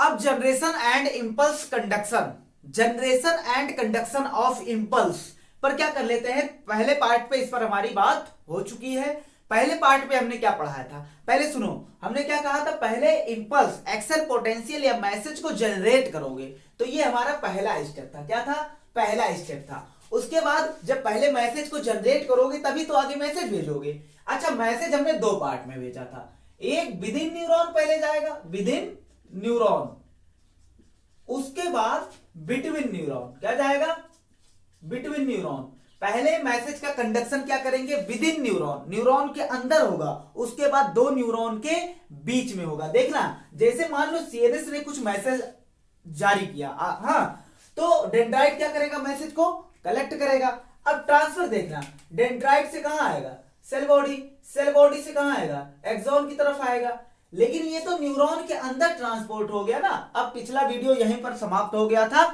अब generation and conduction of impulse पर क्या कर लेते हैं। पहले पार्ट पे इस पर हमारी बात हो चुकी है। पहले पार्ट पे हमने क्या पढ़ाया था, पहले सुनो। हमने क्या कहा था, पहले इंपल्स एक्सल पोटेंशियल या मैसेज को जनरेट करोगे, तो ये हमारा पहला स्टेप था। क्या था, पहला स्टेप था। उसके बाद जब पहले मैसेज को जनरेट करोगे तभी तो आगे मैसेज भेजोगे। अच्छा, मैसेज हमने दो पार्ट में भेजा था। एक विद इन न्यूरॉन पहले जाएगा, विद इन न्यूरॉन, उसके बाद बिटवीन न्यूरॉन। क्या जाएगा, बिटवीन न्यूरॉन। पहले मैसेज का कंडक्शन क्या करेंगे, विद इन न्यूरॉन, न्यूरॉन के अंदर होगा, उसके बाद दो न्यूरॉन के बीच में होगा। देखना, जैसे मान लो सीएनएस ने कुछ मैसेज जारी किया, हाँ, तो डेंड्राइट क्या करेगा, मैसेज को कलेक्ट करेगा। अब ट्रांसफर देखना, डेंड्राइट से कहां आएगा, सेल बॉडी, सेल बॉडी से कहां आएगा, एक्सॉन की तरफ आएगा। लेकिन ये तो न्यूरॉन के अंदर ट्रांसपोर्ट हो गया ना। अब पिछला वीडियो यहीं पर समाप्त हो गया था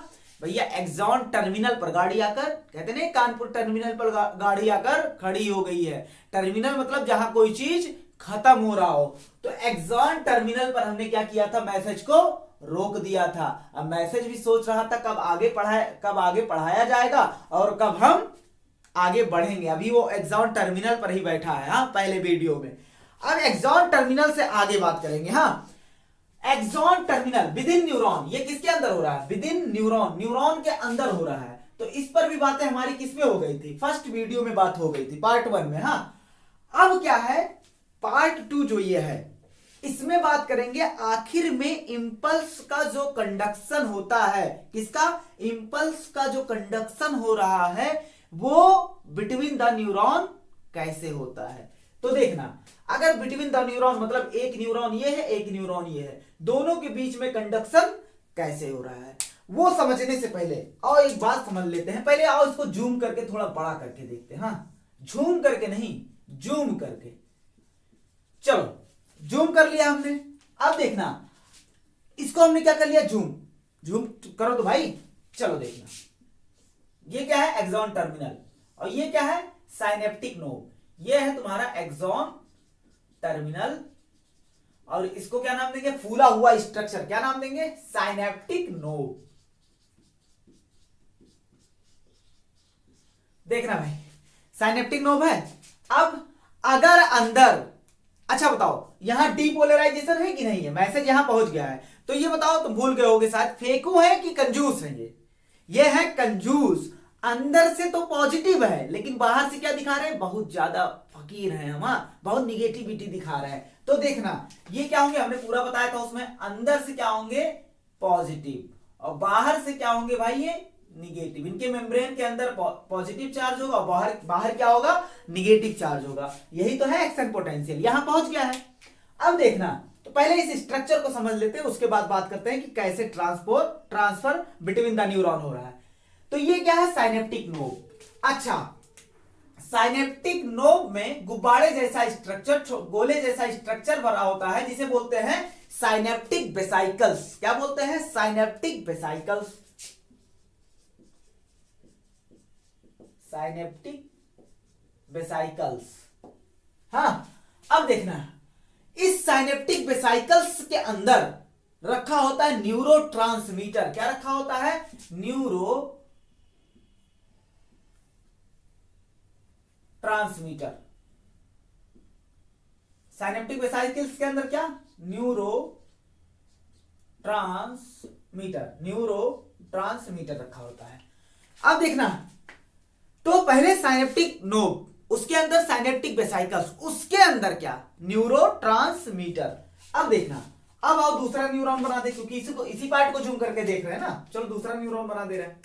भैया। एक्सॉन टर्मिनल पर गाड़ी आकर, कहते नहीं कानपुर टर्मिनल पर गाड़ी आकर खड़ी हो गई है। टर्मिनल मतलब जहां कोई चीज खत्म हो रहा हो। तो एक्सॉन टर्मिनल पर हमने क्या किया था, मैसेज को रोक दिया था। अब मैसेज भी सोच रहा था कब आगे पढ़ाया जाएगा और कब हम आगे बढ़ेंगे। अभी वो एक्सॉन टर्मिनल पर ही बैठा है, हाँ, पहले वीडियो में। अब एक्सॉन टर्मिनल से आगे बात करेंगे। हाँ, axon terminal within neuron, ये किसके अंदर हो रहा है, विद इन न्यूरॉन, न्यूरॉन के अंदर हो रहा है। तो इस पर भी बातें हमारी किसमें हो गई थी, फर्स्ट वीडियो में बात हो गई थी, पार्ट 1 में। हाँ, अब क्या है, पार्ट 2 जो ये है, इसमें बात करेंगे आखिर में इंपल्स का जो कंडक्शन होता है, किसका, इंपल्स का जो कंडक्शन हो रहा है वो बिटवीन द न्यूरॉन कैसे होता है। तो देखना, अगर बिटवीन द न्यूरॉन मतलब एक न्यूरॉन ये है, एक न्यूरॉन ये है, दोनों के बीच में कंडक्शन कैसे हो रहा है वो समझने से पहले आओ एक बात समझ लेते हैं। पहले आओ इसको जूम करके थोड़ा बड़ा करके देखते हैं। हाँ, झूम करके नहीं, जूम करके। चलो, जूम कर लिया हमने। अब देखना, इसको हमने क्या कर लिया, जूम। जूम करो तो भाई। चलो देखना, ये क्या है, एक्सॉन टर्मिनल, और ये क्या है, साइनेप्टिक नोब। ये है तुम्हारा एक्सॉन टर्मिनल, और इसको क्या नाम देंगे, फूला हुआ स्ट्रक्चर, क्या नाम देंगे, साइनेप्टिक नोब। देखना भाई, साइनेप्टिक नोब है। अब अगर अंदर, अच्छा बताओ, यहां डीपोलराइजेशन है कि नहीं है, मैसेज यहां पहुंच गया है, तो ये बताओ, तुम भूल गए होगे शायद, फेकू है कि कंजूस है। ये है कंजूस। अंदर से तो पॉजिटिव है लेकिन बाहर से क्या दिखा रहे हैं, बहुत ज्यादा फकीर है हम, बहुत निगेटिविटी दिखा रहे हैं। तो देखना, ये क्या होंगे, हमने पूरा बताया था उसमें, अंदर से क्या होंगे, पॉजिटिव, और बाहर से क्या होंगे भाई, ये निगेटिव। इनके मेम्ब्रेन के अंदर पॉजिटिव चार्ज होगा, बाहर बाहर क्या होगा, निगेटिव चार्ज होगा। यही तो है एक्शन पोटेंशियल, यहां पहुंच गया है। अब देखना, तो पहले इस स्ट्रक्चर को समझ लेते हैं, उसके बाद बात करते हैं कि कैसे ट्रांसफर बिटवीन द न्यूरॉन हो रहा है। तो ये क्या है, साइनेप्टिक नोब। अच्छा, साइनेप्टिक नोब में गुब्बारे जैसा स्ट्रक्चर, गोले जैसा स्ट्रक्चर बना होता है, जिसे बोलते हैं साइनेप्टिक वेसाइकल्स। क्या बोलते हैं, साइनेप्टिक वेसाइकल्स, साइनेप्टिक वेसाइकल्स। हाँ, अब देखना, इस साइनेप्टिक वेसाइकल्स के अंदर रखा होता है न्यूरोट्रांसमीटर। क्या रखा होता है, न्यूरो ट्रांसमीटर। साइनेप्टिक वेसाइकल्स के अंदर क्या, न्यूरो ट्रांसमीटर रखा होता है। अब देखना, तो पहले साइनेप्टिक नोब, उसके अंदर साइनेप्टिक वेसाइकल्स, उसके अंदर क्या, न्यूरो ट्रांसमीटर। अब देखना, अब आओ दूसरा न्यूरॉन बना दे, क्योंकि इसी पार्ट को जूम करके देख रहे हैं ना। चलो दूसरा न्यूरॉन बना दे रहे हैं।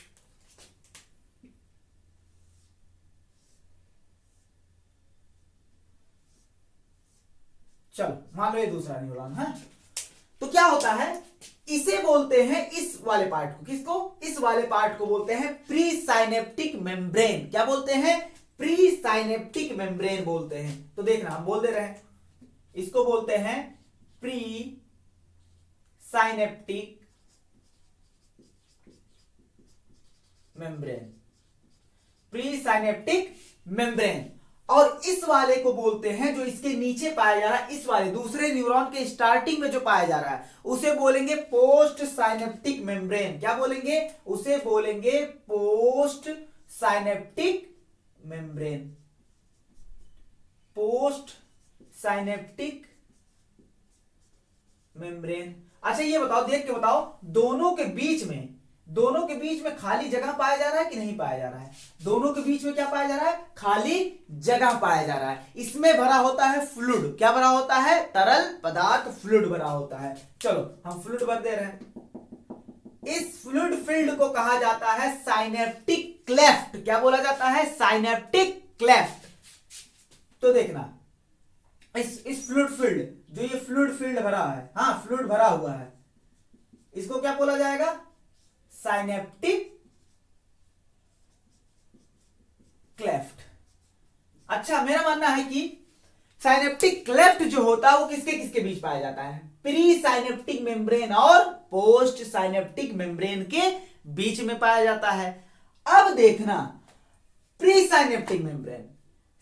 चलो मान लो ये दूसरा न्यूरॉन है। तो क्या होता है, इसे बोलते हैं, इस वाले पार्ट को, किसको, इस वाले पार्ट को बोलते हैं प्री साइनेप्टिक मेम्ब्रेन। क्या बोलते हैं, प्री साइनेप्टिक मेम्ब्रेन बोलते हैं। तो देखना, हम बोल दे रहे हैं, इसको बोलते हैं pre synaptic membrane, pre synaptic membrane. और इस वाले को बोलते हैं, जो इसके नीचे पाया जा रहा है, इस वाले दूसरे न्यूरॉन के स्टार्टिंग में जो पाया जा रहा है, उसे बोलेंगे पोस्ट साइनेप्टिक मेम्ब्रेन। क्या बोलेंगे? उसे बोलेंगे post synaptic membrane. Post synaptic membrane. अच्छा ये बताओ, देख के बताओ, दोनों के बीच में खाली जगह पाया जा रहा है कि नहीं पाया जा रहा है? दोनों के बीच में क्या पाया जा रहा है? खाली जगह पाया जा रहा है। इसमें भरा होता है फ्लूइड। क्या भरा होता है? तरल पदार्थ, फ्लूइड भरा होता है। चलो हम फ्लूइड भर दे रहे हैं। इस फ्लूइड फील्ड को कहा जाता है साइनेप्टिक क्लेफ्ट। क्या बोला जाता है? Synaptic cleft. तो देखना, इस फ्लूइड फील्ड, जो ये फ्लूइड फील्ड भरा है, हाँ फ्लूइड भरा हुआ है, इसको क्या बोला जाएगा? Synaptic cleft. अच्छा, मेरा मानना है कि साइनेप्टिक क्लेफ्ट जो होता है वो किसके किसके बीच पाया जाता है? प्री साइनेप्टिक मेम्ब्रेन और पोस्ट साइनेप्टिक मेम्ब्रेन के बीच में पाया जाता है। अब देखना, pre synaptic membrane,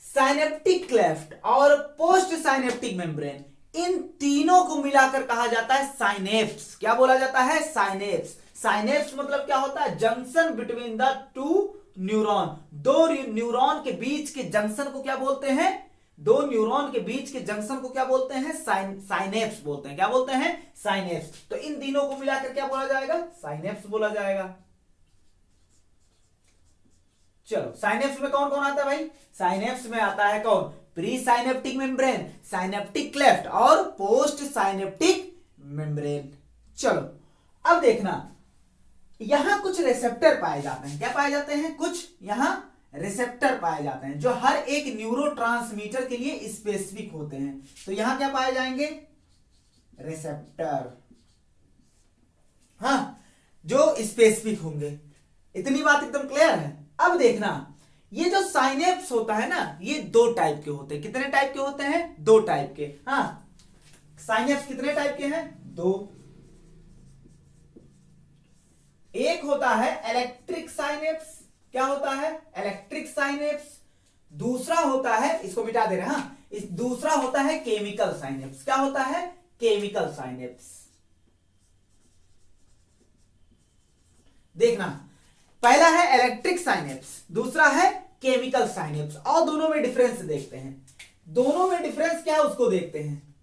synaptic cleft और पोस्ट साइनेप्टिक मेम्ब्रेन, इन तीनों को मिलाकर कहा जाता है साइनेप्स। क्या बोला जाता है? साइनेप्स। साइनेप्स मतलब क्या होता है? Junction between the two neuron. दो न्यूरॉन के बीच के जंक्शन को क्या बोलते हैं? दो न्यूरॉन के बीच के जंक्शन को क्या बोलते हैं? साइनेप्स बोलते हैं। क्या बोलते हैं? साइनेप्स। तो इन तीनों को मिलाकर क्या बोला जाएगा? साइनेप्स बोला जाएगा। चलो, साइनेप्स में कौन कौन आता है भाई? साइनेप्स में आता है कौन? Pre synaptic membrane, synaptic cleft और पोस्ट साइनेप्टिक मेम्ब्रेन। चलो अब देखना, यहां कुछ रिसेप्टर पाए जाते हैं। क्या पाए जाते हैं? कुछ यहां रिसेप्टर पाए जाते हैं, जो हर एक न्यूरोट्रांसमीटर के लिए स्पेसिफिक होते हैं। तो यहां क्या पाए जाएंगे? रिसेप्टर, हाँ, जो स्पेसिफिक होंगे। इतनी बात एकदम क्लियर है। अब देखना, ये जो साइनेप्स होता है ना, ये दो टाइप के होते हैं। कितने टाइप के होते हैं? दो टाइप के। हाँ, साइनेप्स कितने टाइप के हैं? दो। एक होता है इलेक्ट्रिक साइनेप्स। क्या होता है? Electric synapse. दूसरा होता है, इसको मिटा दे रहे हैं, हाँ, इस दूसरा होता है केमिकल साइनेप्स। क्या होता है? Chemical synapse. देखना, पहला है इलेक्ट्रिक साइनेप्स, दूसरा है केमिकल साइनेप्स। और दोनों में डिफरेंस देखते हैं। दोनों में डिफरेंस क्या है उसको देखते हैं।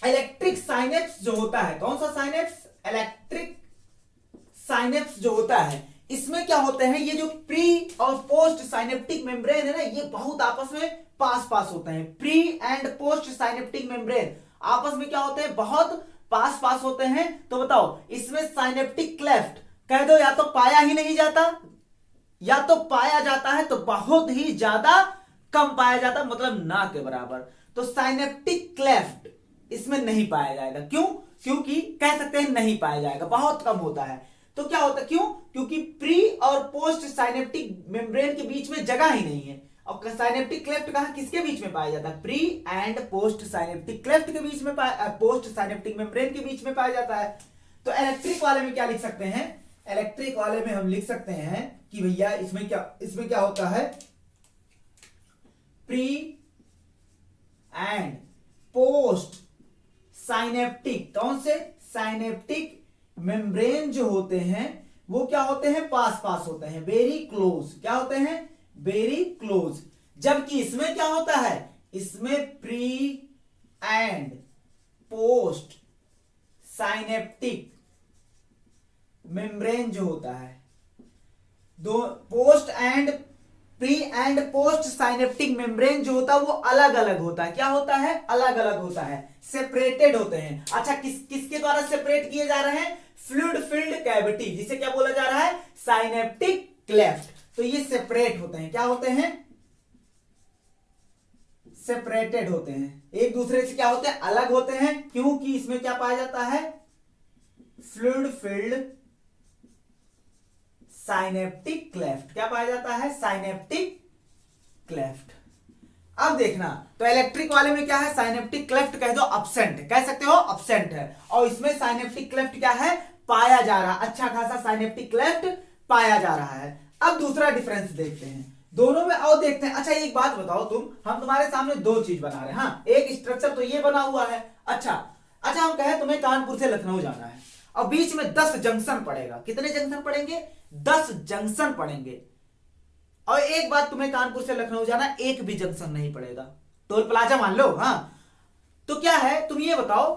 इलेक्ट्रिक साइनेप्स जो होता है, कौन सा साइनेप्स? इलेक्ट्रिक साइनेप्स जो होता है, इसमें क्या होते हैं? ये जो प्री और पोस्ट साइनेप्टिक मेम्ब्रेन है ना, ये बहुत आपस में पास पास होते हैं। Pre and post synaptic membrane आपस में क्या होते हैं? बहुत पास पास होते हैं। तो बताओ, इसमें साइनेप्टिक क्लेफ्ट कह दो, या तो पाया ही नहीं जाता, या तो पाया जाता है तो बहुत ही ज्यादा कम पाया जाता, मतलब ना के बराबर। तो साइनेप्टिक क्लेफ्ट इसमें नहीं पाया जाएगा। क्यों? क्योंकि कह सकते हैं नहीं पाया जाएगा, बहुत कम होता है। तो क्या होता है? क्यों? क्योंकि प्री और पोस्ट साइनेप्टिक मेम्ब्रेन के बीच में जगह ही नहीं है। और साइनेप्टिक क्लेफ्ट कहां, किसके बीच में पाया जाता है? Pre and post synaptic cleft के बीच में, पोस्ट साइनेप्टिक मेम्ब्रेन के बीच में पाया जाता है। तो इलेक्ट्रिक वाले में क्या लिख सकते हैं? इलेक्ट्रिक वाले में हम लिख सकते हैं कि भैया इसमें क्या होता है? प्री एंड पोस्ट साइनेप्टिक, कौन से? साइनेप्टिक मेम्ब्रेन जो होते हैं वो क्या होते हैं? पास पास होते हैं, वेरी क्लोज। क्या होते हैं? Very close. जबकि इसमें क्या होता है? इसमें pre and post synaptic membrane जो होता है, दो post and pre and post synaptic membrane जो होता है वो अलग अलग होता है। क्या होता है? अलग अलग होता है, सेपरेटेड होते हैं। अच्छा, किसके द्वारा सेपरेट किए जा रहे हैं? फ्लूइड फिल्ड कैविटी, जिसे क्या बोला जा रहा है? Synaptic cleft. तो ये सेपरेट होते हैं। क्या होते हैं? सेपरेटेड होते हैं, एक दूसरे से क्या होते हैं? अलग होते हैं। क्योंकि इसमें क्या पाया जाता है? Fluid filled synaptic cleft. क्या पाया जाता है? Synaptic cleft. अब देखना, तो इलेक्ट्रिक वाले में क्या है? साइनेप्टिक क्लेफ्ट कह दो अब्सेंट, कह सकते हो अब्सेंट है। और इसमें साइनेप्टिक क्लेफ्ट क्या है? पाया जा रहा है, अच्छा खासा साइनेप्टिक क्लेफ्ट पाया जा रहा है। अब दूसरा डिफरेंस देखते हैं। दोनों में आओ देखते हैं। अच्छा एक बात बताओ तुम, हम तुम्हारे सामने दो चीज बना रहे हैं। हाँ, एक स्ट्रक्चर तो ये बना हुआ है। अच्छा अच्छा, हम कहें तुम्हें कानपुर से लखनऊ जाना है और बीच में 10 जंक्शन पड़ेगा। कितने जंक्शन पड़ेंगे? 10 जंक्शन पड़ेंगे। और एक बात, तुम्हें कानपुर से लखनऊ जाना, एक भी जंक्शन नहीं पड़ेगा, टोल प्लाजा मान लो। हाँ, तो क्या है, तुम ये बताओ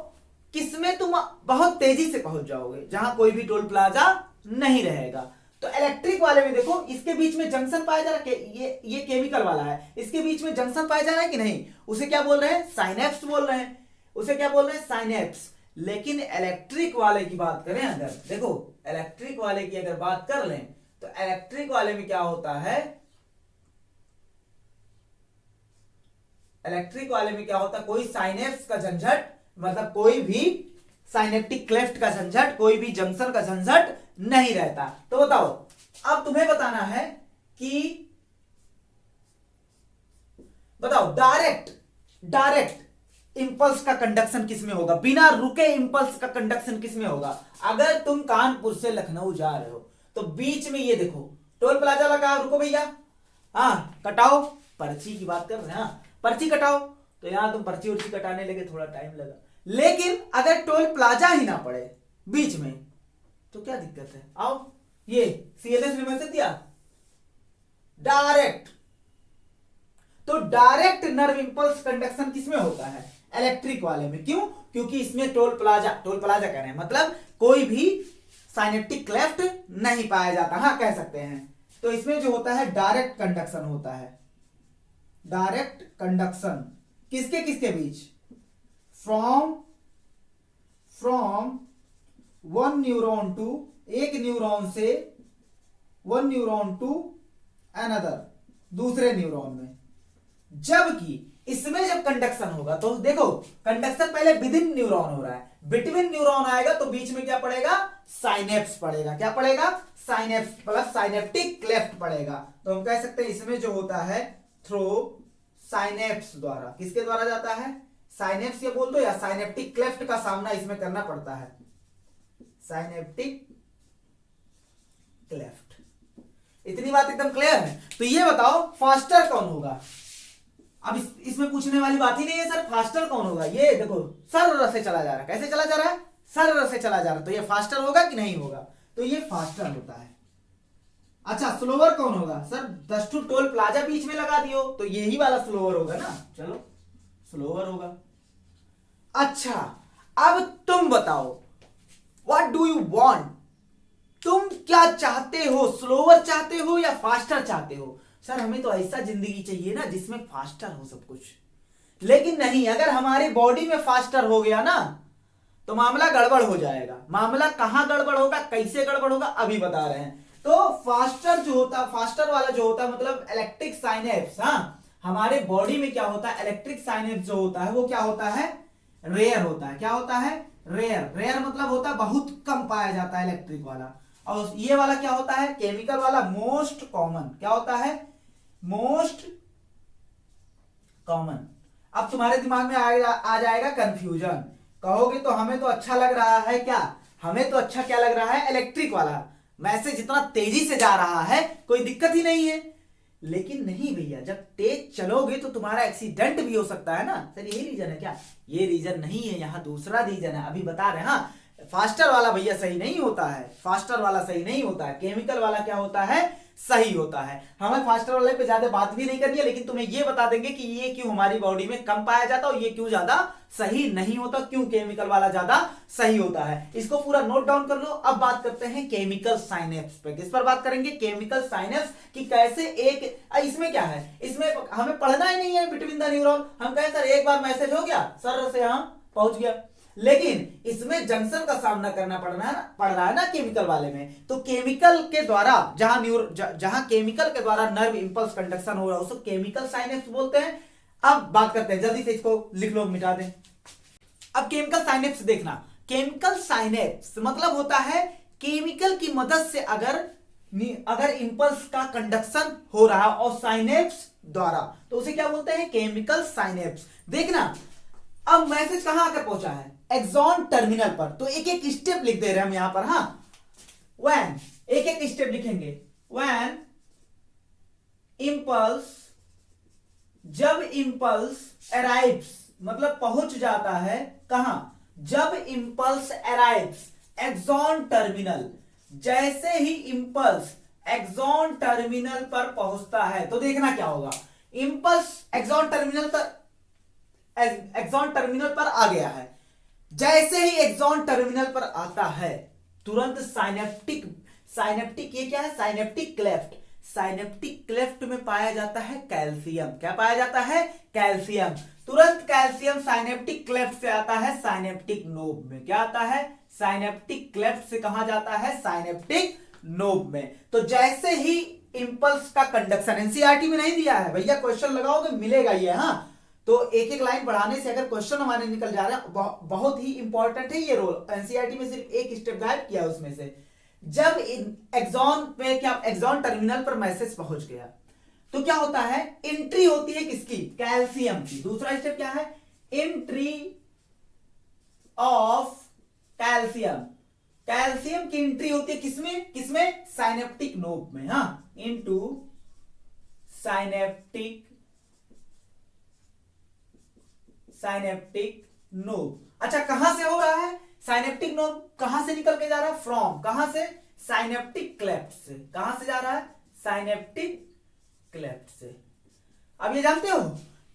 किसमें तुम बहुत तेजी से पहुंच जाओगे? जहां कोई भी टोल प्लाजा नहीं रहेगा। तो इलेक्ट्रिक वाले में देखो, इसके बीच में जंक्शन पाया जा रहा है। ये केमिकल वाला है, इसके बीच में जंक्शन पाया जा रहा है कि नहीं? उसे क्या बोल रहे हैं? साइनेप्स बोल रहे हैं। उसे क्या बोल रहे हैं? साइनेप्स। लेकिन इलेक्ट्रिक वाले की बात करें अगर, देखो इलेक्ट्रिक वाले की अगर बात कर लें तो इलेक्ट्रिक वाले में क्या होता है? इलेक्ट्रिक वाले में क्या होता है? कोई साइनेप्स का झंझट, मतलब कोई भी साइनेप्टिक क्लेफ्ट का झंझट, कोई भी जंक्शन का झंझट नहीं रहता। तो बताओ, अब तुम्हें बताना है कि बताओ डायरेक्ट इंपल्स का कंडक्शन किसमें होगा? बिना रुके इंपल्स का कंडक्शन किसमें होगा? अगर तुम कानपुर से लखनऊ जा रहे हो तो बीच में ये देखो टोल प्लाजा लगा, रुको भैया, हाँ कटाओ, पर्ची की बात कर रहे हैं, हाँ पर्ची कटाओ। तो यहां तुम पर्ची उर्ची कटाने लगे, थोड़ा टाइम लगा। लेकिन अगर टोल प्लाजा ही ना पड़े बीच में तो क्या दिक्कत है? आओ, ये सीएलएस ने मैसेज दिया डायरेक्ट। तो डायरेक्ट नर्व इंपल्स कंडक्शन किसमें होता है? इलेक्ट्रिक वाले में। क्यों? क्योंकि इसमें टोल प्लाजा कह रहे हैं, मतलब कोई भी साइनेप्टिक क्लेफ्ट नहीं पाया जाता। हाँ कह सकते हैं। तो इसमें जो होता है डायरेक्ट कंडक्शन होता है। डायरेक्ट कंडक्शन किसके किसके बीच? फ्रॉम वन न्यूरॉन टू, एक न्यूरॉन से, वन न्यूरॉन टू अनदर, दूसरे न्यूरॉन में। जबकि इसमें जब कंडक्शन होगा तो देखो, कंडक्शन पहले विद इन न्यूरॉन हो रहा है, बिटवीन न्यूरॉन आएगा तो बीच में क्या पड़ेगा? साइनेप्स पड़ेगा। क्या पड़ेगा? साइनेप्स प्लस साइनेप्टिक क्लेफ्ट पड़ेगा। तो हम कह सकते हैं इसमें जो होता है थ्रू साइनेप्स द्वारा। किसके द्वारा जाता है? साइनेप्स ये बोल दो, या साइनेप्टिक क्लेफ्ट का सामना इसमें करना पड़ता है, साइनेप्टिक क्लेफ्ट। इतनी बात एकदम क्लियर है। तो ये बताओ फास्टर कौन होगा? अब इसमें पूछने वाली बात ही नहीं है सर, फास्टर कौन होगा? ये देखो सर से चला जा रहा है। कैसे चला जा रहा है? सर से चला जा रहा है। तो ये फास्टर होगा कि नहीं होगा? तो ये फास्टर होता है। अच्छा स्लोवर कौन होगा? सर 10 टोल प्लाजा बीच में लगा दियो तो यही वाला स्लोवर होगा ना। चलो स्लोवर होगा। अच्छा अब तुम बताओ, व्हाट डू यू वांट? तुम क्या चाहते हो? स्लोवर चाहते हो या फास्टर चाहते हो? सर हमें तो ऐसा जिंदगी चाहिए ना जिसमें फास्टर हो सब कुछ। लेकिन नहीं, अगर हमारी बॉडी में फास्टर हो गया ना तो मामला गड़बड़ हो जाएगा। मामला कहां गड़बड़ होगा, कैसे गड़बड़ होगा, अभी बता रहे हैं। तो फास्टर जो होता, फास्टर वाला जो होता है मतलब इलेक्ट्रिक साइनेप्स। हाँ, हमारे बॉडी में क्या होता है? इलेक्ट्रिक साइनेप्स जो होता है वो क्या होता है? रेयर होता है। क्या होता है? रेयर। रेयर मतलब होता है बहुत कम पाया जाता है इलेक्ट्रिक वाला। और ये वाला क्या होता है? केमिकल वाला मोस्ट कॉमन। क्या होता है? Most common. अब तुम्हारे दिमाग में आ जाएगा कंफ्यूजन। कहोगे तो हमें तो अच्छा लग रहा है क्या? हमें तो अच्छा क्या लग रहा है? इलेक्ट्रिक वाला। मैसेज इतना तेजी से जा रहा है, कोई दिक्कत ही नहीं है। लेकिन नहीं भैया, जब तेज चलोगे तो तुम्हारा एक्सीडेंट भी हो सकता है ना। सर यही रीजन है क्या? ये रीजन नहीं है, यहाँ दूसरा रीजन है, अभी बता रहे हैं। हाँ, फास्टर वाला भैया सही नहीं होता है, फास्टर वाला सही नहीं होता है। केमिकल वाला क्या होता है? सही होता है। हमें फास्टर वाले पे ज्यादा बात भी नहीं करनी है, लेकिन तुम्हें ये बता देंगे कि ये क्यों हमारी बॉडी में कम पाया जाता है और ये क्यों ज्यादा सही नहीं होता, क्यों केमिकल वाला ज्यादा सही होता है। इसको पूरा नोट डाउन कर लो। अब बात करते हैं केमिकल साइनेप्स पे। किस पर बात करेंगे? केमिकल साइनेप्स कि कैसे एक, इसमें क्या है, इसमें हमें पढ़ना ही नहीं है बिटवीन द न्यूरॉन। हम कहें सर एक बार मैसेज हो गया, सर से यहां पहुंच गया। लेकिन इसमें जंक्शन का सामना करना पड़ रहा है ना केमिकल वाले में। तो केमिकल के द्वारा जहां केमिकल के द्वारा नर्व इंपल्स कंडक्शन हो रहा है उसको केमिकल साइनेप्स बोलते हैं। अब बात करते हैं, जल्दी से इसको लिख लो, मिटा दें। अब केमिकल साइनेप्स देखना। केमिकल साइनेप्स मतलब होता है केमिकल की मदद से अगर इंपल्स का कंडक्शन हो रहा है और साइनेप्स द्वारा, तो उसे क्या बोलते हैं? Chemical synapse. देखना अब मैसेज कहां आकर पहुंचा है? एक्सॉन टर्मिनल पर। तो एक एक स्टेप लिख दे रहे हैं हम यहां पर। हाँ, व्हेन, एक एक स्टेप लिखेंगे। व्हेन इम्पल्स, जब इम्पल्स अराइव्स मतलब पहुंच जाता है कहां, जब इम्पल्स अराइव्स एक्सॉन टर्मिनल, जैसे ही इम्पल्स एक्सॉन टर्मिनल पर पहुंचता है तो देखना क्या होगा, इम्पल्स एक्सॉन टर्मिनल पर आ गया है, जैसे ही एक्सॉन टर्मिनल पर आता है तुरंत साइनेप्टिक ये क्या है, साइनेप्टिक क्लेफ्ट, साइनेप्टिक क्लेफ्ट में पाया जाता है कैल्शियम, क्या पाया जाता है, कैल्शियम, तुरंत कैल्शियम साइनेप्टिक क्लेफ्ट से आता है साइनेप्टिक नोब में, क्या आता है, साइनेप्टिक क्लेफ्ट से कहां जाता है, साइनेप्टिक नोब में। तो जैसे ही इंपल्स का कंडक्शन, एनसीईआरटी में नहीं दिया है भैया, क्वेश्चन लगाओगे मिलेगा ये, हाँ, तो एक एक लाइन बढ़ाने से अगर क्वेश्चन हमारे निकल जा रहे हैं, बहुत ही इंपॉर्टेंट है ये रोल, एनसीईआरटी में सिर्फ एक स्टेप गायब किया है उसमें से। जब एक्सॉन पे क्या, एक्सॉन टर्मिनल पर मैसेज पहुंच गया तो क्या होता है, एंट्री होती है किसकी, कैल्शियम की। दूसरा स्टेप क्या है, एंट्री ऑफ कैल्शियम, कैल्शियम की एंट्री होती है किसमें, किसमें, साइनेप्टिक नोब में, हाँ, इनटू साइनेप्टिक नोब। अच्छा कहां से हो रहा है, साइनेप्टिक नोब कहां से निकल के जा रहा है, फ्रॉम, कहां से, साइनेप्टिक क्लेफ्ट से, कहां से जा रहा है, साइनेप्टिक क्लेफ्ट से। अब ये जानते हो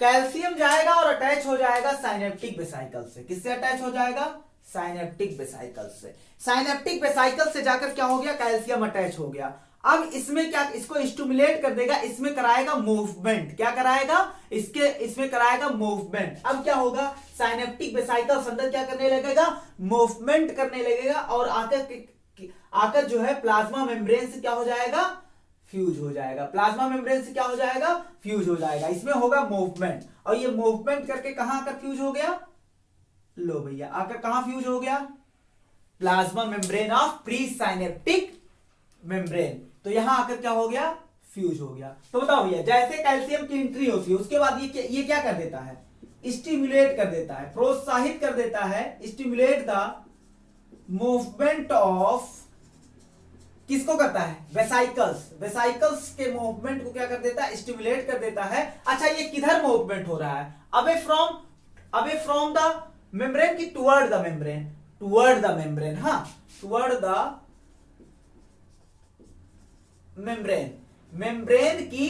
कैल्शियम जाएगा और अटैच हो जाएगा साइनेप्टिक वेसिकल से, किससे अटैच हो जाएगा, साइनेप्टिक वेसिकल से, साइनेप्टिक वेसिकल से जाकर क्या हो गया, कैल्शियम अटैच हो गया। अब इसमें क्या, इसको स्टिमुलेट कर देगा, इसमें कराएगा मूवमेंट, क्या कराएगा, इसमें कराएगा मूवमेंट। अब क्या होगा, साइनेप्टिक वेसिकल अंदर क्या करने लगेगा, मूवमेंट करने लगेगा और आकर जो है प्लाज्मा मेम्ब्रेन से क्या हो जाएगा, फ्यूज हो जाएगा, प्लाज्मा मेम्ब्रेन से क्या हो जाएगा, फ्यूज हो जाएगा, इसमें होगा मूवमेंट, और ये मूवमेंट करके कहां आकर फ्यूज हो गया, लो भैया आकर कहां फ्यूज हो गया, plasma membrane of pre synaptic membrane, तो यहां आकर क्या हो गया, फ्यूज हो गया। तो बताओ भैया, जैसे कैल्शियम की एंट्री होती है उसके बाद ये क्या कर देता है, स्टिमुलेट कर देता है, प्रोत्साहित कर देता है, स्टिमुलेट द मूवमेंट ऑफ, किसको करता है, वेसाइकल्स, वेसाइकल्स के मूवमेंट को क्या कर देता है, स्टिमुलेट कर देता है। अच्छा ये किधर मूवमेंट हो रहा है, अवे फ्रॉम द मेम्ब्रेन की toward the membrane, toward the membrane, हाँ, टुवर्ड द मेम्ब्रेन, मेम्ब्रेन की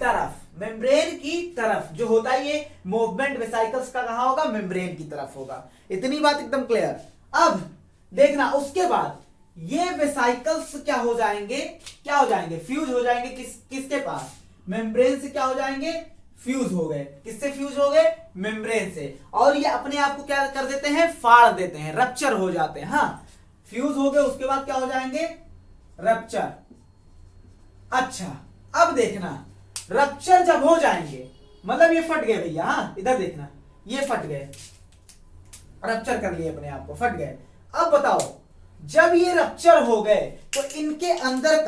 तरफ, मेम्ब्रेन की तरफ जो होता है ये मूवमेंट वेसाइकल्स का कहां होगा, मेम्ब्रेन की तरफ होगा। इतनी बात एकदम क्लियर। अब देखना उसके बाद ये वेसाइकल्स क्या हो जाएंगे, क्या हो जाएंगे, फ्यूज हो जाएंगे, किसके पास, मेम्ब्रेन से क्या हो जाएंगे, फ्यूज हो गए, किससे फ्यूज हो गए, मेम्ब्रेन से, और ये अपने आप को क्या कर देते हैं, फाड़ देते हैं, रप्चर हो जाते हैं, हाँ, फ्यूज हो गए उसके बाद क्या हो जाएंगे, रप्चर। अच्छा अब देखना, रप्चर जब हो जाएंगे मतलब ये फट गए भैया, हाँ इधर देखना, ये फट गए, रप्चर कर लिए अपने आप को, फट गए। अब बताओ जब ये रप्चर हो गए तो इनके अंदर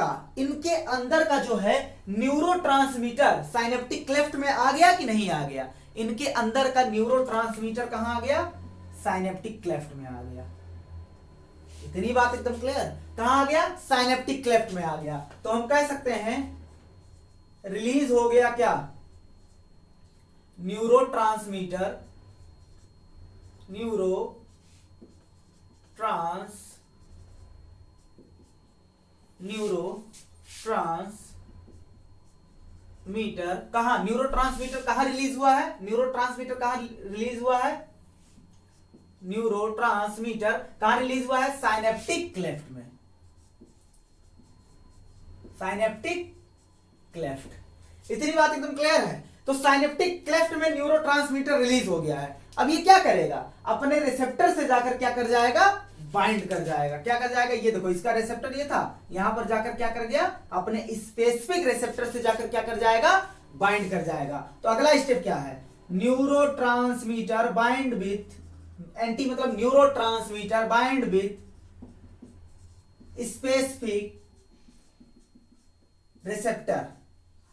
का जो है न्यूरोट्रांसमीटर साइनेप्टिक क्लेफ्ट में आ गया कि नहीं आ गया, इनके अंदर का न्यूरोट्रांसमीटर कहां आ गया, साइनेप्टिक क्लेफ्ट में आ गया। इतनी बात एकदम क्लियर, कहां आ गया, साइनेप्टिक क्लेफ्ट में आ गया। तो हम कह सकते हैं रिलीज हो गया क्या, न्यूरोट्रांसमीटर, न्यूरोट्रांसमीटर कहां रिलीज हुआ है, न्यूरोट्रांसमीटर कहां रिलीज हुआ है, न्यूरोट्रांसमीटर कहां रिलीज हुआ है, साइनेप्टिक क्लेफ्ट में, साइनेप्टिक क्लेफ्ट। इतनी बात एकदम क्लियर है। तो साइनेप्टिक क्लेफ्ट में न्यूरोट्रांसमीटर रिलीज हो गया है। अब ये क्या करेगा, अपने रिसेप्टर से जाकर क्या कर जाएगा, बाइंड कर जाएगा, क्या कर जाएगा, ये देखो इसका रिसेप्टर ये था, यहां पर जाकर क्या कर गया, अपने स्पेसिफिक रिसेप्टर से जाकर क्या कर जाएगा, बाइंड कर जाएगा। तो अगला स्टेप क्या है, न्यूरोट्रांसमीटर बाइंड विथ, एंटी मतलब neurotransmitter bind with specific receptor.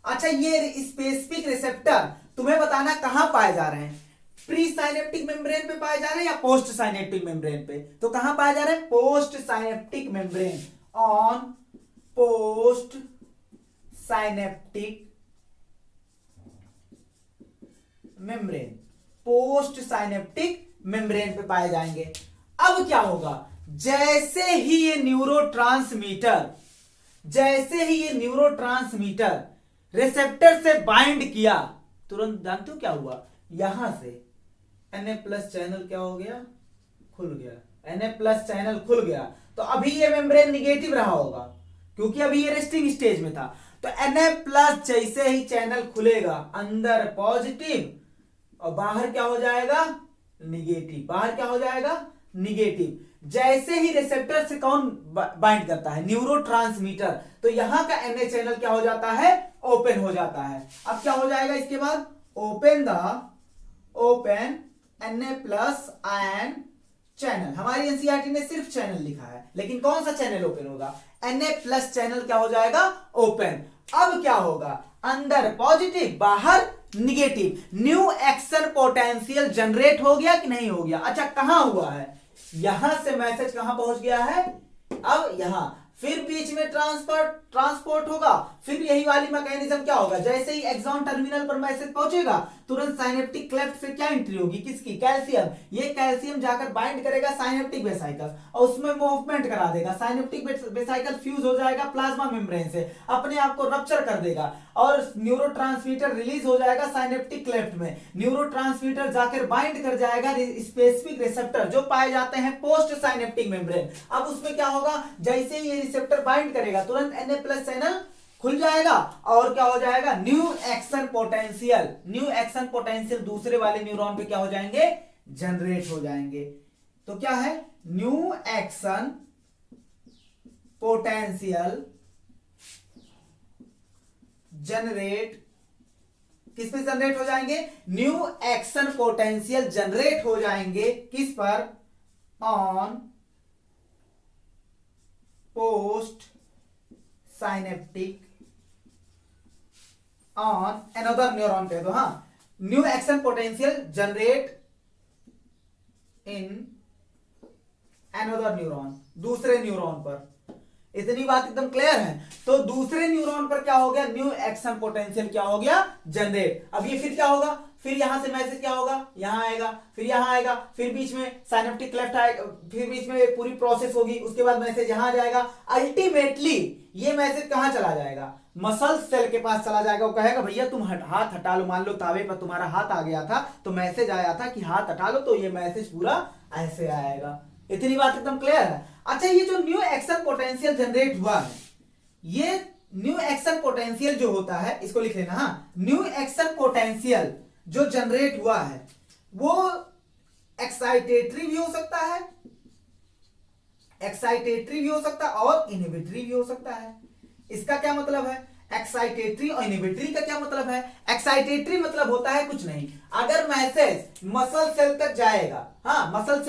अच्छा ये स्पेसिफिक रिसेप्टर तुम्हें बताना कहां पाए जा रहे हैं, प्री साइनेप्टिक मेम्ब्रेन पे पाए जा रहे हैं या पोस्ट साइनेप्टिक मेम्ब्रेन पे, तो कहां पाए जा रहे हैं, post synaptic membrane, on post synaptic membrane, post synaptic membrane पे पाए जाएंगे। अब क्या होगा, जैसे ही ये न्यूरोट्रांसमीटर रिसेप्टर से बाइंड किया, तुरंत जानते हो क्या हुआ, यहां से Na+ चैनल क्या हो गया, खुल गया। Na+ चैनल खुल गया, तो अभी ये मेम्ब्रेन निगेटिव रहा होगा क्योंकि अभी ये रेस्टिंग स्टेज में था। तो Na+ जैसे ही चैनल खुलेगा, अंदर पॉजिटिव और बाहर क्या हो जाएगा, निगेटिव। बाहर क्या हो जाएगा, निगेटिव। जैसे ही रिसेप्टर से कौन बाइंड करता है, न्यूरोट्रांसमीटर, तो यहां का Na चैनल क्या हो जाता है, ओपन हो जाता है। अब क्या हो जाएगा इसके बाद, ओपन Na+ आयन चैनल। हमारी एनसीईआरटी ने सिर्फ चैनल लिखा है, लेकिन कौन सा चैनल ओपन होगा, Na+ चैनल क्या हो जाएगा, ओपन। अब क्या होगा, अंदर पॉजिटिव बाहर negative, new action potential generate हो गया कि नहीं हो गया। अच्छा कहां हुआ है, यहां से मैसेज कहां पहुंच गया है, अब यहां, फिर बीच में ट्रांसपोर्ट होगा, फिर यही वाली मैकेनिज्म क्या होगा, जैसे ही एक्सॉन टर्मिनल पर मैसेज पहुंचेगा, तुरंत साइनेप्टिक क्लेफ्ट से क्या एंट्री होगी, किसकी, कैल्शियम। ये कैल्शियम जाकर बाइंड करेगा साइनेप्टिक वेसाइकल और उसमें मूवमेंट करा देगा। साइनेप्टिक वेसाइकल फ्यूज हो जाएगा प्लाज्मा मेम्ब्रेन से, अपने आप को रप्चर कर देगा और न्यूरोट्रांसमीटर रिलीज हो जाएगा साइनेप्टिक क्लेफ्ट में। न्यूरोट्रांसमीटर जाकर बाइंड कर जाएगा स्पेसिफिक रिसेप्टर जो पाए जाते हैं पोस्ट साइनेप्टिक मेम्ब्रेन। अब उसमें क्या होगा, जैसे ही ये रिसेप्टर बाइंड करेगा, तुरंत Na+ चैनल खुल जाएगा और क्या हो जाएगा, न्यू एक्शन पोटेंशियल दूसरे वाले न्यूरॉन पे क्या हो जाएंगे, जनरेट हो जाएंगे। तो क्या है, न्यू एक्शन पोटेंशियल जनरेट, किस पे जनरेट हो जाएंगे, न्यू एक्शन पोटेंशियल जनरेट हो जाएंगे, किस पर, on post synaptic, on another neuron कह दो, हाँ, new action potential generate in another neuron, दूसरे न्यूरॉन पर। इतनी बात एकदम क्लियर है। तो दूसरे न्यूरॉन पर क्या हो गया, न्यू एक्शन पोटेंशियल क्या हो गया, जनरेट। अब ये फिर क्या होगा, फिर यहां से मैसेज क्या होगा, यहां आएगा, फिर यहां आएगा, फिर बीच में साइनेप्टिक क्लेफ्ट आएगा, फिर बीच में पूरी प्रोसेस होगी, उसके बाद मैसेज यहां आ जाएगा। अल्टीमेटली ये मैसेज कहां चला जाएगा, मसल सेल के पास चला जाएगा। वो कहेगा भैया तुम हाथ हटा लो, मान लो तावे पर तुम्हारा हाथ आ गया था तो मैसेज आया था कि हाथ हटा लो, तो ये मैसेज पूरा ऐसे आएगा। इतनी बात एकदम क्लियर है। अच्छा ये जो न्यू एक्शन पोटेंशियल जनरेट हुआ है, ये न्यू एक्शन पोटेंशियल जो होता है, इसको लिख लेना, हाँ, न्यू एक्शन पोटेंशियल जो जनरेट हुआ है वो एक्साइटेटरी भी हो सकता है, और इनहिबिटरी भी हो सकता है। इसका क्या मतलब है, एक्साइटेटरी और इनहिबिटरी का क्या मतलब है। एक्साइटेटरी मतलब होता है कुछ नहीं, अगर मैसेज मसल सेल तक जाएगा, हाँ, मसल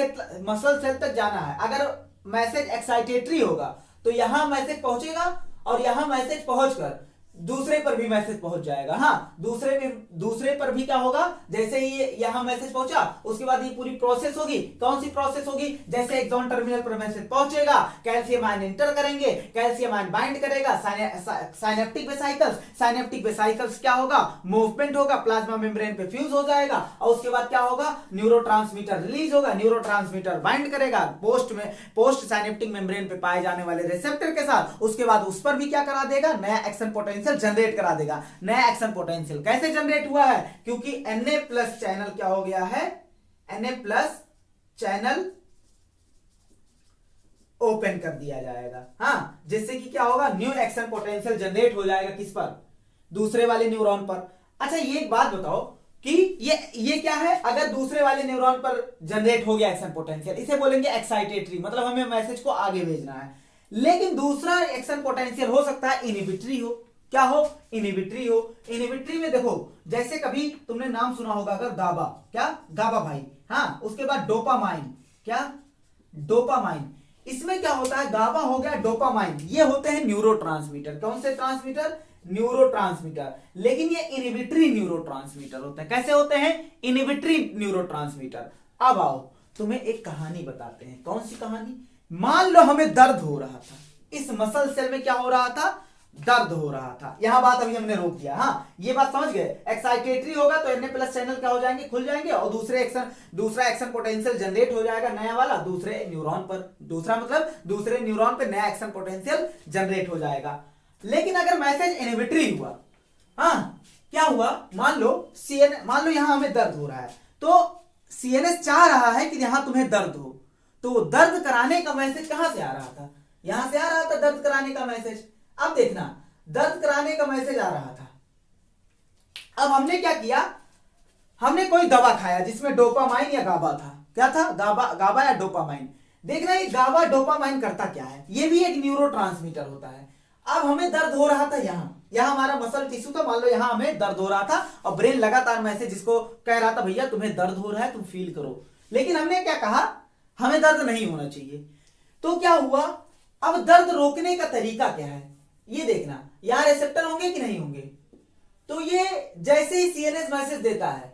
सेल तक जाना है, अगर मैसेज एक्साइटेटरी होगा तो यहां मैसेज पहुंचेगा और यहां मैसेज पहुंचकर दूसरे पर भी मैसेज पहुंच जाएगा। हाँ, दूसरे पर भी क्या होगा, जैसे ही यहां मैसेज पहुंचा उसके बाद ये पूरी प्रोसेस होगी। कौन सी प्रोसेस होगी, जैसे एक्सॉन टर्मिनल पर मैसेज पहुंचेगा, कैल्शियम आयन एंटर करेंगे, कैल्शियम आयन बाइंड करेगा साइनेप्टिक वेसाइकल्स क्या होगा, मूवमेंट होगा, प्लाज्मा मेम्ब्रेन पे फ्यूज हो जाएगा और उसके बाद क्या होगा, न्यूरोट्रांसमीटर रिलीज होगा, न्यूरोट्रांसमीटर बाइंड करेगा पोस्ट साइनेप्टिक मेम्ब्रेन पे पाए जाने वाले रिसेप्टर के साथ, उसके बाद उस पर भी क्या करा देगा, नया एक्शन पोटेंशियल जनरेट करा देगा। नया एक्शन पोटेंशियल कैसे जनरेट हुआ है, क्योंकि Na+ चैनल क्या हो गया है, Na+ चैनल ओपन कर दिया जाएगा, हाँ, जिससे कि क्या होगा, न्यू एक्शन पोटेंशियल जनरेट हो जाएगा, किस पर, दूसरे वाले न्यूरॉन पर। अच्छा ये एक बात बताओ कि ये क्या है, अगर दूसरे वाले न्यूरॉन पर जनरेट हो गया एक्शन पोटेंशियल, इसे बोलेंगे एक्साइटेटरी, मतलब हमें मैसेज को आगे भेजना है। लेकिन दूसरा एक्शन पोटेंशियल हो सकता है इनहिबिटरी हो, क्या हो, इनहिबिटरी हो। इनहिबिटरी में देखो, जैसे कभी तुमने नाम सुना होगा अगर गाबा, क्या, गाबा भाई, हाँ, उसके बाद डोपामाइन, क्या, डोपामाइन। इसमें क्या होता है, गाबा हो गया, डोपामाइन, ये होते हैं न्यूरोट्रांसमीटर। कौन से ट्रांसमीटर, न्यूरोट्रांसमीटर। लेकिन ये इनहिबिटरी न्यूरोट्रांसमीटर होते हैं। कैसे होते हैं, इनहिबिटरी न्यूरोट्रांसमीटर। अब आओ तुम्हें एक कहानी बताते हैं। कौन सी कहानी, मान लो हमें दर्द हो रहा था, इस मसल सेल में क्या हो रहा था, दर्द हो रहा था। यहां बात अभी हमने रोक दिया। हाँ, ये बात समझ गए। एक्साइटेटरी होगा तो Na+ चैनल क्या हो जाएंगे, खुल जाएंगे, और दूसरा एक्शन पोटेंशियल जनरेट हो जाएगा नया वाला दूसरे न्यूरॉन पर। दूसरा मतलब दूसरे न्यूरॉन पे नया एक्शन पोटेंशियल जनरेट हो जाएगा। लेकिन अगर मैसेज इनहिबिटरी हुआ, हाँ क्या हुआ, मान लो यहां हमें दर्द हो रहा है, तो CNS चाह रहा है कि यहां तुम्हें दर्द हो, तो दर्द कराने का मैसेज कहां से आ रहा था, यहां से आ रहा था दर्द कराने का मैसेज। अब देखना, दर्द कराने का मैसेज आ रहा था। अब हमने क्या किया, हमने कोई दवा खाया जिसमें डोपामाइन या गाबा था। क्या था, गाबा या डोपामाइन। देखना ये गाबा डोपामाइन करता क्या है, ये भी एक न्यूरोट्रांसमीटर होता है। अब हमें दर्द हो रहा था, यहां हमारा मसल टिश्यू था, मान लो यहां हमें दर्द हो रहा था और ब्रेन लगातार मैसेज जिसको कह रहा था भैया तुम्हें दर्द हो रहा है, तुम फील करो। लेकिन हमने क्या कहा, हमें दर्द नहीं होना चाहिए। तो क्या हुआ, अब दर्द रोकने का तरीका क्या है, ये देखना। यहां रिसेप्टर होंगे कि नहीं होंगे, तो ये जैसे ही CNS मैसेज देता है,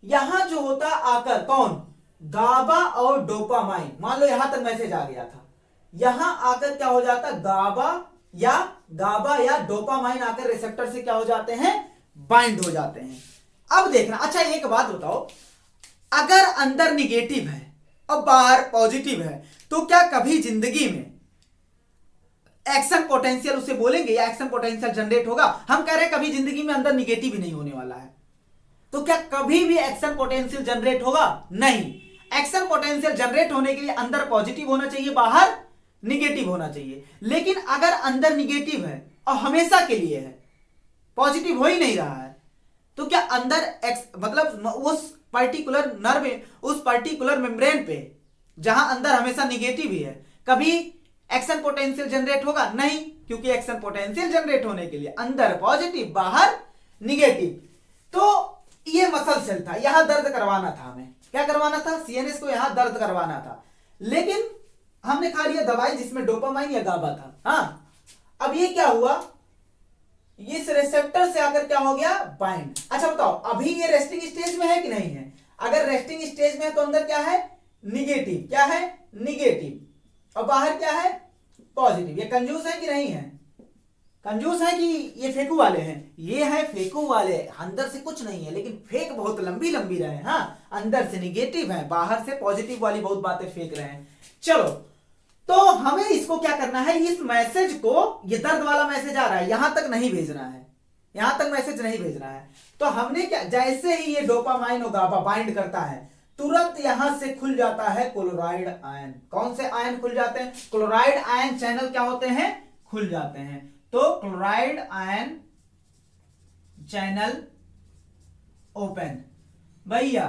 यहां जो होता आकर कौन, गाबा और डोपामाइन, मान लो यहां तक मैसेज आ गया था, यहां आकर क्या हो जाता, गाबा या डोपामाइन आकर रिसेप्टर से क्या हो जाते हैं, बाइंड हो जाते हैं। अब देखना, अच्छा एक बात बताओ, अगर अंदर निगेटिव है और बाहर पॉजिटिव है, तो क्या कभी जिंदगी में एक्शन पोटेंशियल उसे बोलेंगे या एक्शन पोटेंशियल जनरेट होगा? हम कह रहे हैं कभी जिंदगी में अंदर निगेटिव ही नहीं होने वाला है, तो क्या कभी भी एक्शन पोटेंशियल जनरेट होगा? नहीं। एक्शन पोटेंशियल जनरेट होने के लिए अंदर पॉजिटिव होना चाहिए, बाहर निगेटिव होना चाहिए। लेकिन अगर अंदर निगेटिव है और हमेशा के लिए है, पॉजिटिव हो ही नहीं रहा है, तो क्या अंदर मतलब उस पर्टिकुलर नर्व, उस पर्टिकुलर मेम्ब्रेन पे जहां अंदर हमेशा निगेटिव ही है, कभी एक्शन पोटेंशियल जनरेट होगा? नहीं, क्योंकि एक्शन पोटेंशियल जनरेट होने के लिए अंदर पॉजिटिव बाहर निगेटिव। तो ये मसल सेल था, यहां दर्द करवाना था, हमें क्या करवाना था, CNS को यहां दर्द करवाना था। लेकिन हमने खा लिया दवाई जिसमें डोपामाइन या गाबा था। हाँ, अब ये क्या हुआ, इस रिसेप्टर से आकर क्या हो गया, बाइंड। अच्छा बताओ, अभी ये रेस्टिंग स्टेज में है कि नहीं है? अगर रेस्टिंग स्टेज में है तो अंदर क्या है, निगेटिव। क्या है, निगेटिव, और बाहर क्या है, पॉजिटिव। ये कंजूस है कि नहीं है, कंजूस है कि ये फेकू वाले हैं? ये है फेकू वाले, अंदर से कुछ नहीं है, लेकिन फेक बहुत लंबी लंबी रहे हैं। हाँ, अंदर से निगेटिव है, बाहर से पॉजिटिव वाली बहुत बातें फेंक रहे हैं। चलो, तो हमें इसको क्या करना है, इस मैसेज को, ये दर्द वाला मैसेज आ रहा है, यहां तक नहीं भेजना है, यहां तक मैसेज नहीं भेजना है। तो हमने क्या, जैसे ही ये डोपामाइन और गाबा बाइंड करता है, तुरंत यहां से खुल जाता है क्लोराइड आयन। कौन से आयन खुल जाते हैं, क्लोराइड आयन चैनल क्या होते हैं, खुल जाते हैं। तो क्लोराइड आयन चैनल ओपन, भैया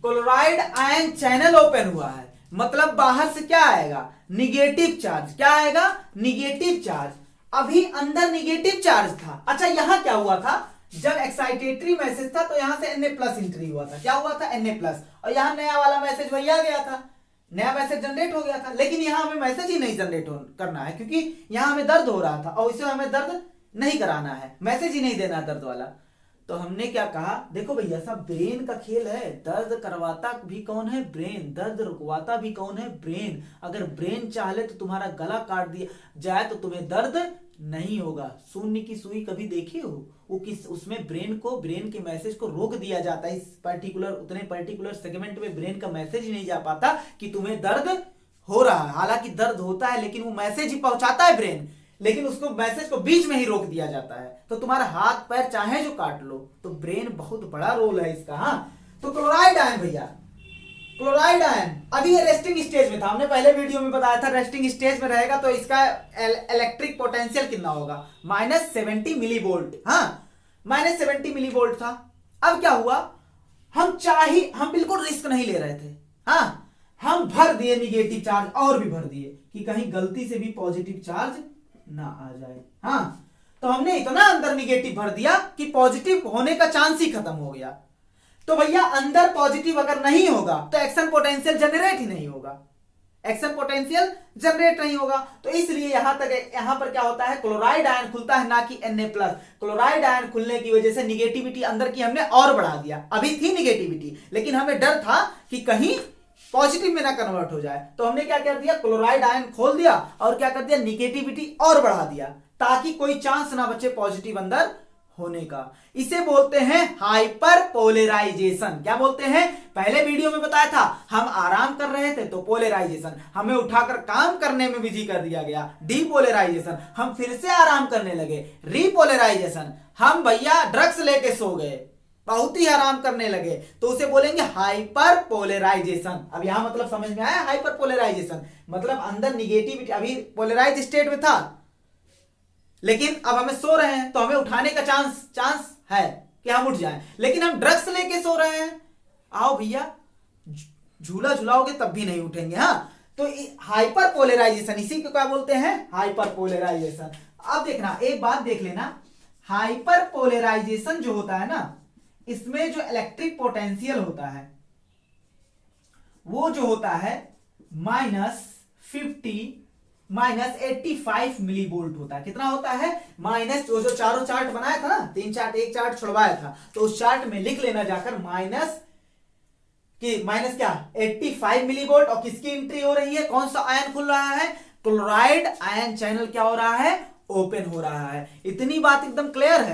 क्लोराइड आयन चैनल ओपन हुआ है, मतलब बाहर से क्या आएगा, निगेटिव चार्ज। क्या आएगा, निगेटिव चार्ज। अभी अंदर निगेटिव चार्ज था। अच्छा, यहां क्या हुआ था, जब एक्साइटेटरी मैसेज था तो यहां से Na+ एंट्री हुआ था। क्या हुआ था, Na+, और यहां नया वाला मैसेज वही आ गया था, नया मैसेज जनरेट हो गया था। लेकिन यहां हमें मैसेज ही नहीं जनरेट करना है, क्योंकि यहां हमें दर्द हो रहा था और इसे हमें दर्द नहीं कराना है, मैसेज ही नहीं देना दर्द वाला। तो हमने क्या कहा, देखो भैया सब ब्रेन का खेल है, दर्द करवाता भी कौन है, ब्रेन, दर्द रुकवाता भी कौन है, ब्रेन। अगर ब्रेन चाहे तो तुम्हारा गला काट दिया जाए तो तुम्हें दर्द नहीं होगा। शून्य की सुई कभी देखी हो, वो किस, उसमें ब्रेन के मैसेज को रोक दिया जाता है, इस उतने पर्टिकुलर सेगमेंट में ब्रेन का मैसेज ही नहीं जा पाता कि तुम्हें दर्द हो रहा है। हालांकि दर्द होता है, लेकिन वो मैसेज ही पहुंचाता है ब्रेन, लेकिन उसको मैसेज को बीच में ही रोक दिया जाता है। तो तुम्हारा हाथ पैर चाहे जो काट लो, तो ब्रेन बहुत बड़ा रोल है इसका। हाँ, तो क्लोराइड आयन भैया, क्लोराइड आयन अभी ये रेस्टिंग स्टेज में था, हमने पहले वीडियो में बताया था रेस्टिंग स्टेज में रहेगा तो इसका इलेक्ट्रिक पोटेंशियल कितना होगा, -70 मिलीवोल्ट। हाँ, -70 मिलीवोल्ट था। अब क्या हुआ, हम बिल्कुल रिस्क नहीं ले रहे थे। हाँ, हम भर दिए निगेटिव चार्ज, और भी भर दिए कि कहीं गलती से भी पॉजिटिव चार्ज ना आ जाए। हाँ, तो हमने इतना अंदर निगेटिव भर दिया कि पॉजिटिव होने का चांस ही खत्म हो गया। तो भैया अंदर पॉजिटिव अगर नहीं होगा तो एक्शन पोटेंशियल जनरेट ही नहीं होगा, एक्शन पोटेंशियल जनरेट नहीं होगा। तो इसलिए यहां पर क्या होता है, क्लोराइड आयन खुलता है, ना कि Na+। क्लोराइड आयन खुलने की वजह से निगेटिविटी अंदर की हमने और बढ़ा दिया। अभी थी निगेटिविटी, लेकिन हमें डर था कि कहीं पॉजिटिव में ना कन्वर्ट हो जाए, तो हमने क्या कर दिया, क्लोराइड आयन खोल दिया और क्या कर दिया, निगेटिविटी और बढ़ा दिया। ताकि कोई चांस ना बचे पॉजिटिव अंदर होने का। इसे बोलते हैं हाइपर पोलराइजेशन। क्या बोलते हैं? पहले वीडियो में बताया था, हम आराम कर रहे थे तो पोलराइजेशन, हमें उठाकर काम करने में बिजी कर दिया गया, डीपोलराइजेशन, हम फिर से आराम करने लगे, रीपोलराइजेशन, हम भैया ड्रग्स लेके सो गए, बहुत ही आराम करने लगे, तो उसे बोलेंगे हाइपर पोलराइजेशन। अब यहां मतलब समझ में आया? हाइपर पोलराइजेशन मतलब अंदर निगेटिविटी, अभी पोलराइज स्टेट में था लेकिन अब हमें सो रहे हैं तो हमें उठाने का चांस है कि हम उठ जाएं, लेकिन हम ड्रग्स लेके सो रहे हैं, आओ भैया झूला झुलाओगे तब भी नहीं उठेंगे। हाँ, तो हाइपर पोलराइजेशन, इसी को क्या बोलते हैं? Hyperpolarisation. अब देखना, एक बात देख लेना, हाइपर पोलराइजेशन जो होता है ना, इसमें जो इलेक्ट्रिक पोटेंशियल होता है वो जो होता है -85 मिली वोल्ट होता है। कितना होता है? माइनस, जो चारों चार्ट बनाया था ना, 3 चार्ट, एक चार्ट छुड़वाया था, तो उस चार्ट में लिख लेना जाकर माइनस क्या 85 मिली वोल्ट। और किसकी एंट्री हो रही है? कौन सा आयन खुल रहा है? क्लोराइड आयन चैनल क्या हो रहा है? ओपन हो रहा है। इतनी बात एकदम क्लियर है।